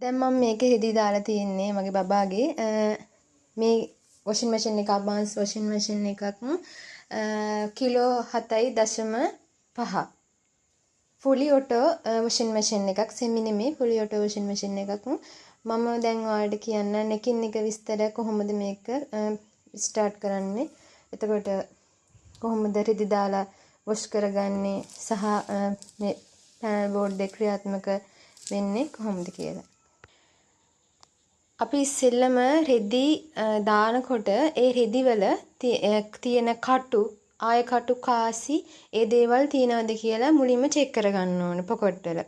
දැන් මම මේක හෙදී දාලා තියෙන්නේ මගේ බබාගේ මේ වොෂින් මැෂින් එක අඩ්වාන්ස් වොෂින් මැෂින් එකක් kilo 7.5 fully auto washing machine එකක් සෙමි නෙමෙයි ෆුලි ඔටෝ වොෂින් මැෂින් එකක් මම දැන් ඔයාලට කියන්න එකින් එක විස්තර කොහොමද මේක ස්ටාර්ට් කරන්නේ එතකොට කොහොමද රිදි දාලා වොෂ් කරගන්නේ සහ මේ පැනල් බෝඩ් එක ක්‍රියාත්මක වෙන්නේ කොහොමද කියලා අපි ඉස්සෙල්ලම රෙදි දානකොට ඒ රෙදි වල තියෙන කටු ආය කටු කාසි ඒ දේවල් තියනවද කියලා මුලින්ම චෙක් කරගන්න ඕනේ පොකට් වල.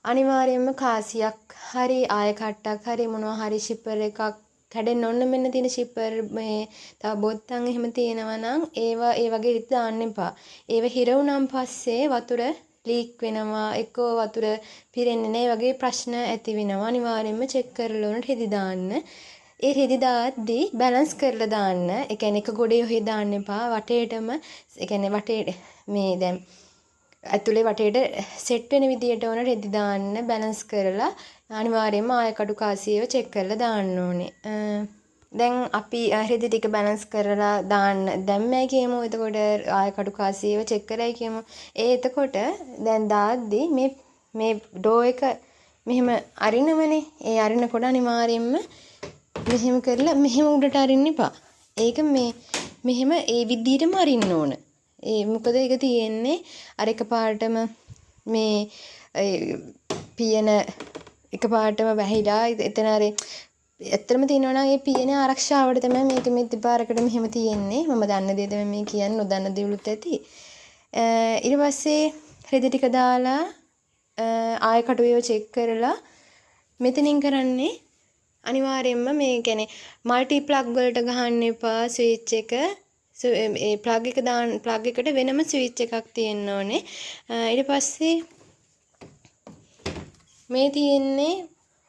අනිවාර්යයෙන්ම කාසියක් හරි ආය කට්ටක් හරි මොනවා හරි ෂිපර් එකක් කැඩෙන්න ඕන මෙන්න තියෙන ෂිපර් මේ තව බොත්තම් එහෙම තියෙනවා නම් ඒවා ඒ වගේ රිත් දාන්න එපා. ඒව හිර වුණාන් පස්සේ වතුර ලීක් වෙනවා එක්කෝ වතුර පිරෙන්නේ නැහැ වගේ ප්‍රශ්න ඇති වෙනවා අනිවාර්යයෙන්ම චෙක් කරලා උනට රෙදි දාන්න. ඒ රෙදි දාද්දී බැලන්ස් කරලා දාන්න. ඒ කියන්නේ එක ගොඩේ ඔහෙ දාන්න එපා. වටේටම ඒ කියන්නේ වටේ මේ දැන් ඇතුලේ වටේට සෙට් වෙන විදියට ඕන රෙදි දාන්න බැලන්ස් කරලා අනිවාර්යයෙන්ම ආයකඩු කාසියව චෙක් කරලා දාන්න ඕනේ. දැන් අපි රෙදි ටික බැලන්ස් කරලා දාන්න දැම්මයි කියමු. එතකොට ආයකඩු කාසියව චෙක් කරයි කියමු. එතකොට දැන් දාද්දි මේ ඩෝ එක මෙහෙම අරිනවනේ. ඒ අරිනකොට අනිවාර්යයෙන්ම මෙහෙම කරලා මෙහෙම උඩට අරින්න එපා. ඒක මෙහෙම ඒ විදිහටම අරින්න ඕන. මොකද ඒක තියෙන්නේ අර එකපාරටම මේ පියන එකපාරටම වැහිලා එතන අර ඇත්තටම තියෙනවා නම් ඒ පියන ආරක්ෂාවට තමයි මේක මේ දෙපාරකට මෙහෙම තියෙන්නේ. මම දන්න දේ තමයි මේ කියන්නේ නොදන්න දේවලුත් ඇති. ඊට පස්සේ රෙදි ටික දාලා ආය කටුවේව චෙක් කරලා මෙතනින් කරන්නේ අනිවාර්යයෙන්ම මේ කියන්නේ මල්ටි ප්ලග් වලට ගහන්න එපා ස්විච් එක. ඒ ප්ලග් එක දාන්න ප්ලග් එකට වෙනම ස්විච් එකක් තියෙන්න ඕනේ. ඊට පස්සේ මේ තියෙන්නේ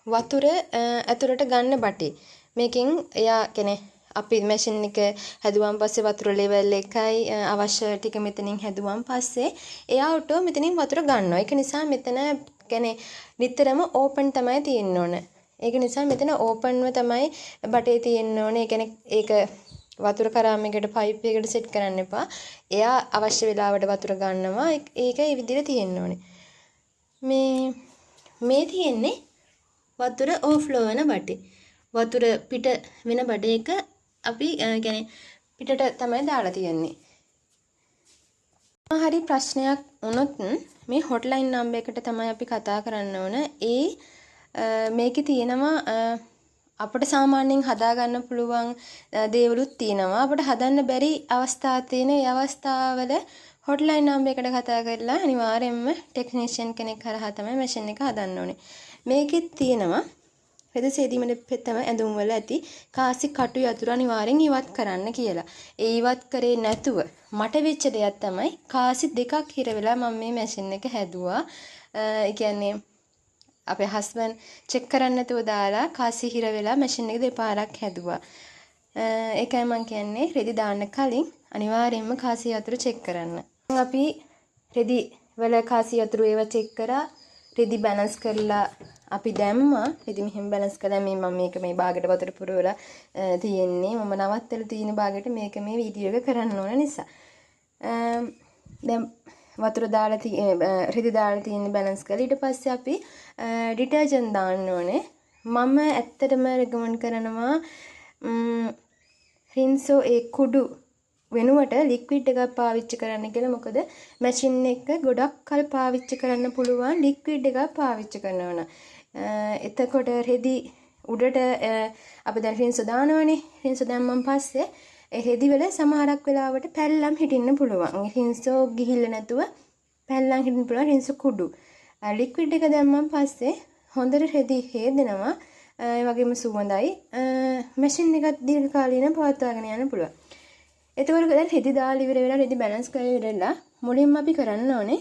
වතුර ඇතුළට ගන්න බටේ. මේකෙන් එයා කියන්නේ අපි මැෂින් එක හැදුවන් පස්සේ වතුර ලෙවල් එකයි අවශ්‍ය ටික මෙතනින් හැදුවන් පස්සේ එයා ඔටෝ මෙතනින් වතුර ගන්නවා. ඒක නිසා මෙතන කියන්නේ නිතරම ඕපන් තමයි තියෙන්න ඕන. ඒක නිසා මෙතන ඕපන්ව තමයි බටේ තියෙන්න ඕනේ. ඒ කියන්නේ ඒක වතුර කරාම එකට පයිප් එකකට සෙට් කරන්න එපා. එයා අවශ්‍ය වෙලාවට වතුර ගන්නවා. ඒක ඒ විදිහට තියෙන්න ඕනේ. මේ තියෙන්නේ වතුර ඕෆ්ලෝ වෙන බටේ. වතුර පිට වෙන බඩේක අපි කියන්නේ පිටට තමයි දාලා තියෙන්නේ. හරි ප්‍රශ්නයක් වුණොත් මේ හොට්ලයින් නම්බර් එකට තමයි අපි කතා කරන්න ඕන. මේකේ තියෙනවා අපිට සාමාන්‍යයෙන් හදා ගන්න පුළුවන් දේවලුත් තියෙනවා. අපිට හදන්න බැරි අවස්ථා තියෙන. ඒ අවස්ථාවල හොට්ලයින් නම්බර් එකට කතා කරලා අනිවාර්යයෙන්ම ටෙක්නීෂියන් කෙනෙක් හරහා තමයි මැෂින් එක හදන්න ඕනේ. මේකෙත් තියෙනවා රෙදි සේදීමේ පෙතම ඇඳුම් වල ඇති කාසි කටු යතුරු අනිවාර්යෙන් ඉවත් කරන්න කියලා. ඒ ඉවත් කරේ නැතුව මට වෙච්ච දෙයක් තමයි කාසි දෙකක් හිර වෙලා මම මේ මැෂින් එක හැදුවා. ඒ කියන්නේ අපේ හස්බන්ඩ් චෙක් කරන්න නැතුව දාලා කාසි හිර වෙලා මැෂින් එක දෙපාරක් හැදුවා. ඒකයි මම කියන්නේ රෙදි දාන්න කලින් අනිවාර්යෙන්ම කාසි යතුරු චෙක් කරන්න. අපි රෙදි වල කාසි යතුරු ඒවා චෙක් කරා රෙදි බැලන්ස් කරලා අපි දැම්මා. රෙදි මෙහෙම බැලන්ස් කරලා මම මේක මේ බාගෙට වතුර පුරවලා තියෙන්නේ. මම නවත්තලා තියෙන බාගෙට මේක මේ වීඩියෝ එක කරන්න ඕන නිසා. දැන් වතුර දාලා රෙදි දාලා තියෙන බැලන්ස් කරලා ඊට පස්සේ අපි ඩිටර්ජන්ට් දාන්න ඕනේ. මම ඇත්තටම රෙකමන්ඩ් කරනවා රින්සෝ ඒ කුඩු වෙනුවට ලික්විඩ් එකක් පාවිච්චි කරන්න කියලා. මොකද මැෂින් එක ගොඩක් කල් පාවිච්චි කරන්න පුළුවන් ලික්විඩ් එකක් පාවිච්චි කරනවා. එතකොට රෙදි උඩට අපි දැන් රින්සෝ දානවනේ. රින්සෝ දැම්මන් පස්සේ ඒ රෙදි වල සමහරක් වෙලාවට පැල්ලම් හිටින්න පුළුවන්. රින්සෝ ගිහිල්ලා නැතුව පැල්ලම් හිටින්න පුළුවන් රින්සෝ කුඩු. ලික්විඩ් එක දැම්මන් පස්සේ හොඳට රෙදි හේදෙනවා. ඒ වගේම සුවඳයි. මැෂින් එකත් දීර්ඝ කාලීනව පවත්වාගෙන යන්න පුළුවන්. එතකොට දැන් රෙදි දාලා ඉවර වෙලා රෙදි බැලන්ස් කරලා ඉවරලා මුලින්ම අපි කරන්න ඕනේ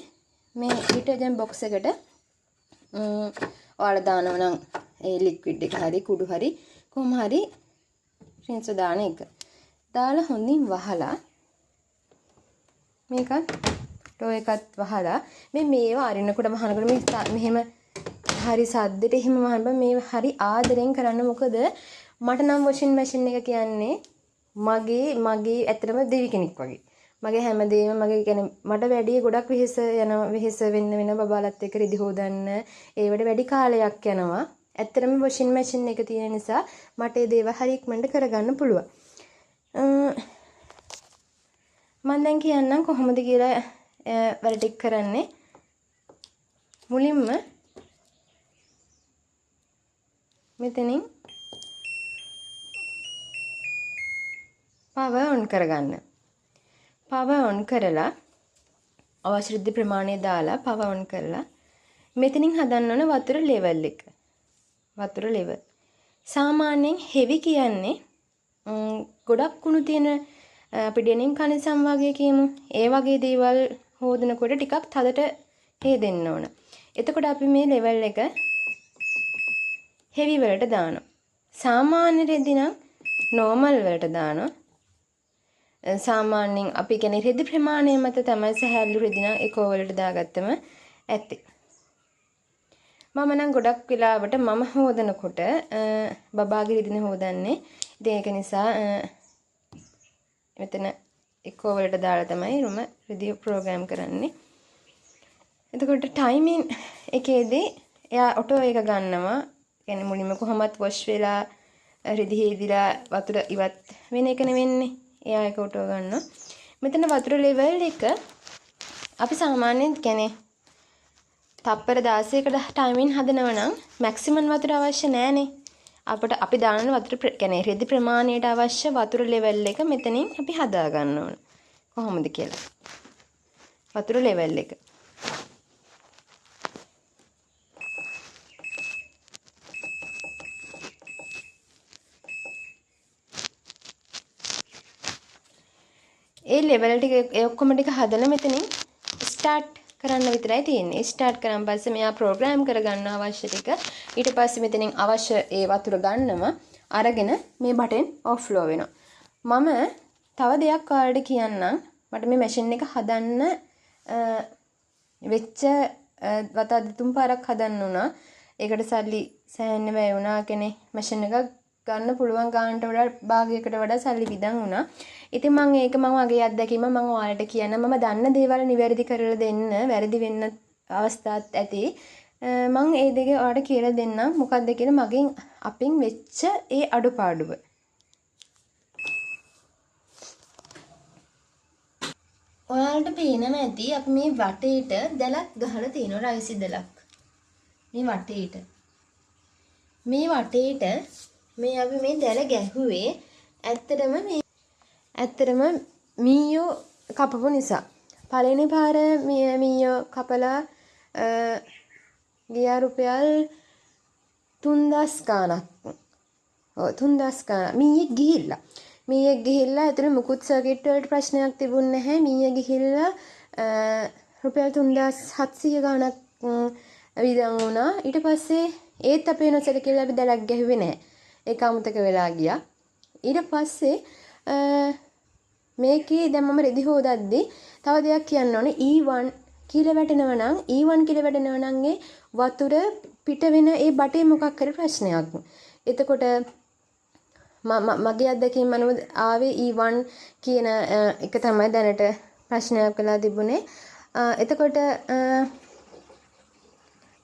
මේ ඩිටර්ජන්ට් බොක්ස් එකට ඔයාලා දානවා නම් ඒ ලික්විඩ් එක හරි කුඩු හරි කොහොම හරි රින්සෝ දාන එක. දාලා හොඳින් වහලා මේකත් ටෝ එකත් වහලා මේවා අරිනකොට වහනකොට මේ මෙහෙම හරි සද්දෙට එහෙම මම මේ හරි ආදරෙන් කරන්න. මොකද මට නම් වොෂින් මැෂින් එක කියන්නේ මගේ ඇත්තටම දෙවි කෙනෙක් වගේ. මගේ හැමදේම මගේ කියන්නේ මට වැඩි ගොඩක් වෙහෙස වෙන බබාලත් එක්ක රිදි හොදන්න ඒවට වැඩි කාලයක් යනවා. ඇත්තටම වොෂින් මැෂින් එක තියෙන නිසා මට ඒ දේවල් හරි ඉක්මනට කරගන්න පුළුවන්. මම දැන් කියන්නම් කොහොමද කියලා වැඩ ටික කරන්නේ. මුලින්ම මෙතනින් power on කරගන්න. power on කරලා අවශ්‍ය රිද්ද ප්‍රමාණය දාලා power on කරලා මෙතනින් හදන්න ඕන වතුර level එක. වතුර level. සාමාන්‍යයෙන් heavy කියන්නේ ගොඩක් කුණු තියෙන අපි ඩෙනිම් කනිසම් වගේ කියමු. ඒ වගේ දේවල් හොදනකොට ටිකක් තදට හේදෙන්න ඕන. එතකොට අපි මේ level එක heavy වලට දානවා. සාමාන්‍ය රෙදි නම් normal වලට දානවා. සාමාන්‍යයෙන් අපි කියන්නේ රෙදි ප්‍රමාණය මත තමයි සහැල්ලු රෙදි නම් එකෝ වලට දාගත්තම ඇත්තේ. මම නම් ගොඩක් වෙලාවට මම හොදනකොට බබාගේ රෙදින හොදන්නේ. ඉතින් ඒක නිසා මෙතන එකෝ වලට දාලා තමයි රුම රෙදි ප්‍රෝග්‍රෑම් කරන්නේ. එතකොට ටයිමින් එකේදී එයා ඔටෝ එක ගන්නවා. කියන්නේ මුලින්ම කොහොමත් වොෂ් වෙලා රෙදි හේදිලා වතුර ඉවත් වෙන එක නෙවෙන්නේ. එයා ඒක ඔටෝ ගන්නවා. මෙතන වතුර ලෙවල් එක අපි සාමාන්‍යයෙන් කියන්නේ තප්පර 16කට ටයිමින් හදනවා නම් මැක්සිමම් වතුර අවශ්‍ය නැහැනේ. අපිට අපි දාන වතුර කියන්නේ රෙදි ප්‍රමාණයට අවශ්‍ය වතුර ලෙවල් එක මෙතනින් අපි හදා ගන්න ඕන. කොහොමද කියලා. වතුර ලෙවල් එක. ඒ ලෙවල් ටික ඒ ඔක්කොම ටික හදලා මෙතනින් ස්ටාර්ට් කරන්න විතරයි තියෙන්නේ. ස්ටාර්ට් කරන් පස්සේ මෙයා ප්‍රෝග්‍රෑම් කරගන්න අවශ්‍ය ටික ඊට පස්සේ මෙතනින් අවශ්‍ය ඒ වතුර ගන්නම අරගෙන මේ බටන් ඔෆ් ෆ්ලෝ වෙනවා. මම තව දෙයක් ඔයාලට කියන්නම්. මට මේ මැෂින් එක හදන්න වෙච්ච වතා දෙතුන් පාරක් හදන්න උනා. ඒකට සල්ලි සෑහෙන්න වැය වුණා. කියන්නේ මැෂින් එකක් ගන්න පුළුවන් ගානට වඩා භාගයකට වඩා සල්ලි විදන් වුණා. ඉතින් මම වගේ අත්දැකීම මම ඔයාලට කියන්න. මම දන්න දේවල් නිවැරදි කරලා දෙන්න, වැරදි වෙන්න අවස්ථාත් ඇති. මම ඒ දෙක ඔයාලට කියලා දෙන්නම්. මොකක්ද කියලා මගෙන් අපින් වෙච්ච ඒ අඩුපාඩුව. ඔයාලට පේනම ඇති අපි මේ වටේට දැලක් ගහලා තියෙනවා රයිසි දැලක්. මේ වටේට. මේ වටේට මේ අපි මේ දැල ගැහුවේ ඇත්තටම මීයෝ කපපු නිසා. පළවෙනි පාර මීයෝ කපලා ගියා රුපියල් 3000 ගාණක්. ඔව් 3000 ගාණ. මීයෙක් ගිහිල්ලා එතන මුකුත් සර්කිට් වලට ප්‍රශ්නයක් තිබුණ නැහැ. මීය ගිහිල්ලා රුපියල් 3700 ගාණක් විදන් වුණා. ඊට පස්සේ ඒත් අපේ නොසලකලා අපි දැලක් ගැහුවේ නැහැ. ඒක අමතක වෙලා ගියා. ඊට පස්සේ මේකේ දැන් මම රෙදි හොදද්දි තව දෙයක් කියන්න ඕනේ. E1 කියලා වැටෙනවා නම් E1 කියලා වැටෙනවා නම් ඒ වතුර පිට වෙන ඒ බටේ මොකක් හරි ප්‍රශ්නයක්. එතකොට මගේ අත්දැකීම් අනුව ආවේ E1 කියන එක තමයි දැනට ප්‍රශ්නයක් වෙලා තිබුණේ. එතකොට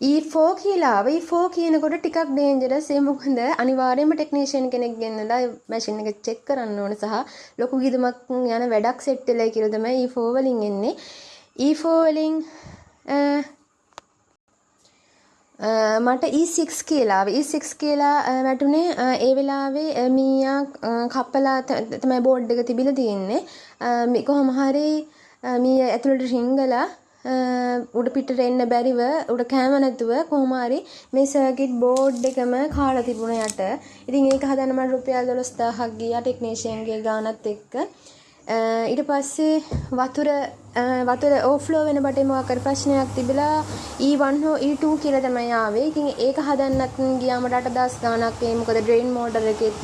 E4 කියලා E4 කියනකොට ටිකක් ඩේන්ජරස්. ඒ මොකද අනිවාර්යයෙන්ම ටෙක්නීෂියන් කෙනෙක් ගෙන්නලා මැෂින් එක චෙක් කරන්න ඕන සහ ලොකු ගිදුමක් යන වැඩක් සෙට් වෙලා කියලා තමයි E4 වලින් එන්නේ. E4 වලින් මට E6 කියලා E6 කියලා වැටුනේ ඒ වෙලාවේ මීයා කපලා තමයි බෝඩ් එක තිබිලා තියෙන්නේ. කොහොම හරි මීයා ඇතුළට රිංගලා උඩ පිටට එන්න බැරිව උඩ කෑම නැතුව කොහොම හරි මේ සර්කිට් බෝඩ් එකම කාලා තිබුණ යට. ඉතින් ඒක හදන්න මට රුපියල් 12000ක් ගියා ටෙක්නීෂියන්ගේ ගානත් එක්ක. ඊට පස්සේ වතුර ඕෆ්ලෝ වෙන බටේ මොකක් හරි ප්‍රශ්නයක් තිබිලා E1 හෝ E2 කියලා තමයි ආවේ. ඉතින් ඒක හදන්නත් ගියාම 8000 ගාණක් වේ. මොකද ඩ්‍රේන් මෝටර් එකෙත්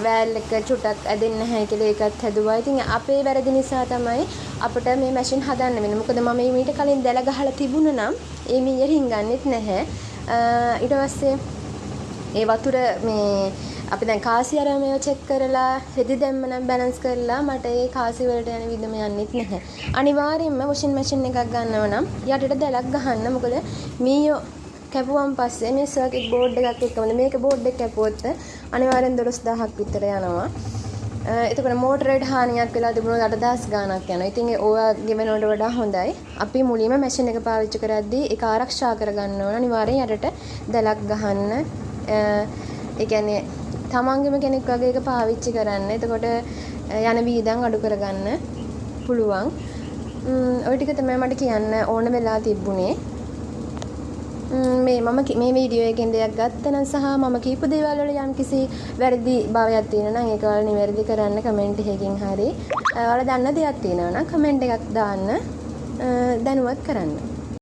වෑල් එක චුට්ටක් ඇදෙන්නේ නැහැ කියලා ඒකත් හැදුවා. ඉතින් අපේ වැරදි නිසා තමයි අපිට මේ මැෂින් හදන්න වෙන්නේ. මොකද මම මීට කලින් දැල ගහලා තිබුණා නම් ඒ මීය රින්ගන්නෙත් නැහැ. ඊට පස්සේ ඒ වතුර මේ අපි දැන් කාසි ආරාමය චෙක් කරලා රෙදි දැම්ම නම් බැලන්ස් කරලා මට ඒ කාසි වලට යන විදම යන්නෙත් නැහැ. අනිවාර්යයෙන්ම වොෂින් මැෂින් එකක් ගන්නව නම් යටට දැලක් ගහන්න. මොකද මීයෝ කැපුවම් පස්සේ මේ සර්කිට් බෝඩ් එකක් එක්කම මේක බෝඩ් එක කැපුවොත් අනිවාර්යෙන් 12000ක් විතර යනවා. එතකොට මෝටරේට හානියක් වෙලා තිබුණොත් 8000 ගාණක් යනවා. ඉතින් ඒ ඕවා ගෙවන වලට වඩා හොඳයි. අපි මුලින්ම මැෂින් එක පාවිච්චි කරද්දී ඒක ආරක්ෂා කරගන්න ඕන. අනිවාර්යෙන් යටට දැලක් ගහන්න. ඒ කියන්නේ තමන්ගේම කෙනෙක් වගේ එක පාවිච්චි කරන්න. එතකොට යන වීදම් අඩු කරගන්න පුළුවන්. ඔය ටික තමයි මට කියන්න ඕන වෙලා තිබුණේ. මේ වීඩියෝ එකෙන් දෙයක් ගත්තනම් සහ මම කියපු දේවල් වල යම්කිසි වැරදි භාවයක් තියෙනවා නම් ඒක වල නිවැරදි කරන්න කමෙන්ට් එකකින් හරි. ඔයාලා දන්න දෙයක් තියෙනවා නම් කමෙන්ට් එකක් දාන්න දැනුවත් කරන්න.